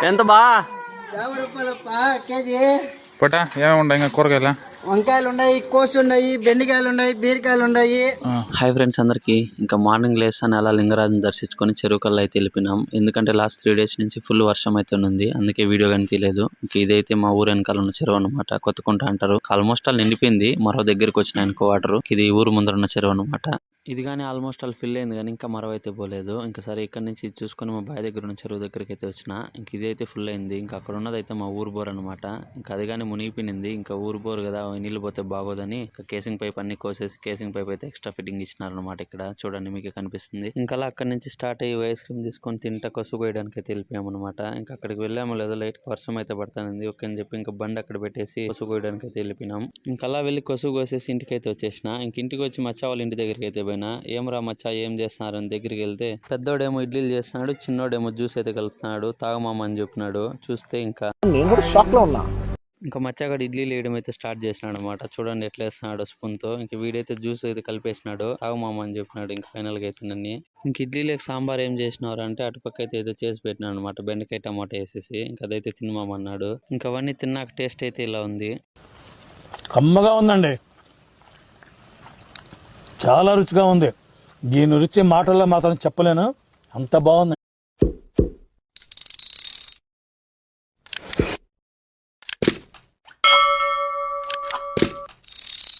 ఎంత బా 50 రూపాయలప్ప కేజీ. పొట్ట ఏమేమి ఉన్నాయి ఇంకా కూరగాయల? వంకాయలు ఉన్నాయి, కోసు ఉన్నాయి, బెండకాయలు ఉన్నాయి, బీరకాయలు ఉన్నాయి. హాయ్ ఫ్రెండ్స్ అందరికి. ఇంకా మార్నింగ్ లేస్తాను అలా లింగరాజుని దర్శించుకొని చెరువు కల్లా అయితే వెళ్ళిపోయినాం. ఎందుకంటే లాస్ట్ 3 days నుంచి ఫుల్ వర్షం అయితే ఉంది, అందుకే వీడియో కానీ తీయలేదు. ఇంక ఇదైతే మా ఊరు వెనకాల ఉన్న చెరువు అనమాట, కొత్తకుంట అంటారు. ఆల్మోస్ట్ ఆల్ నిండిపోయింది, మరో దగ్గరికి వచ్చిన అనుకో వాటర్. ఇది ఊరు ముందర ఉన్న చెరువు అనమాట. ఇది కానీ ఆల్మోస్ట్ ఆల్ ఫిల్ అయింది, కానీ ఇంకా మరో అయితే పోలేదు. ఇంకా సరే ఇక్కడ నుంచి ఇది చూసుకొని మా బాయ్ దగ్గర ఉన్న చెరువు దగ్గరికి అయితే వచ్చిన. ఇంక ఇది అయితే ఫుల్ అయింది. ఇంకా అక్కడ ఉన్నది అయితే మా ఊరు బోర్ అనమాట. ఇంకా అది కానీ మునిగిపోయింది. ఇంకా ఊరు బోర్ కదా, నీళ్ళు పోతే బాగోదని ఇంకా కేసింగ్ పైప్ అన్ని కోసేసి కేసింగ్ పైప్ అయితే ఎక్స్ట్రా ఫిట్టింగ్ ఇచ్చినారు అనమాట. ఇక్కడ చూడండి మీకు కనిపిస్తుంది. ఇంకా అలా అక్కడ నుంచి స్టార్ట్ అయ్యి ఐస్ క్రీమ్ తీసుకొని తింటా కసు కోయడానికి అయితే వెళ్ళిపోయాము అనమాట. ఇంకా అక్కడికి వెళ్ళాము లేదో లైట్ వర్షం అయితే పడుతుంది ఓకే అని చెప్పి ఇంకా బండి అక్కడ పెట్టేసి కసు కోయడానికి అయితే వెళ్ళిపోయినాం. ఇంకా అలా వెళ్ళి కసు కోసేసి ఇంటికి అయితే వచ్చేసిన. ఇంక ఇంటికి వచ్చి మచ్చా వాళ్ళ ఇంటి దగ్గరికి అయితే పోయినా. ఏమరా మచ్చా ఏం చేస్తున్నారని దగ్గరికి వెళ్తే పెద్దోడేమో ఇడ్లీలు చేస్తున్నాడు, చిన్నోడేమో జ్యూస్ అయితే కలుపుతున్నాడు. తాగమామ అని చెప్పినాడు. చూస్తే ఇంకా నేను కూడా షాక్ లో ఉన్నా. ఇంకా మచ్చాగడ ఇడ్లీలు వేయడం అయితే స్టార్ట్ చేసినాడు అనమాట. చూడండి ఎట్లా వేస్తున్నాడు స్పూన్ తో. ఇంక వీడైతే జ్యూస్ అయితే కలిపేసినాడు. తాగమామ అని చెప్పినాడు. ఇంకా ఫైనల్ గా అయితే నన్ను ఇంక ఇడ్లీలకు సాంబార్ ఏం చేసినారు అంటే అటుపక్క అయితే ఏదో చేసి పెట్టినాడు అనమాట, బెండకాయ టమాటా వేసేసి. ఇంకా అదైతే తినమామన్నాడు. ఇంకా అవన్నీ తిన్నాక టేస్ట్ అయితే ఇలా ఉంది, కమ్మగా ఉందండి, చాలా రుచిగా ఉంది. దీని రుచి మాటల్లో మాత్రం చెప్పలేను, అంత బాగుంది.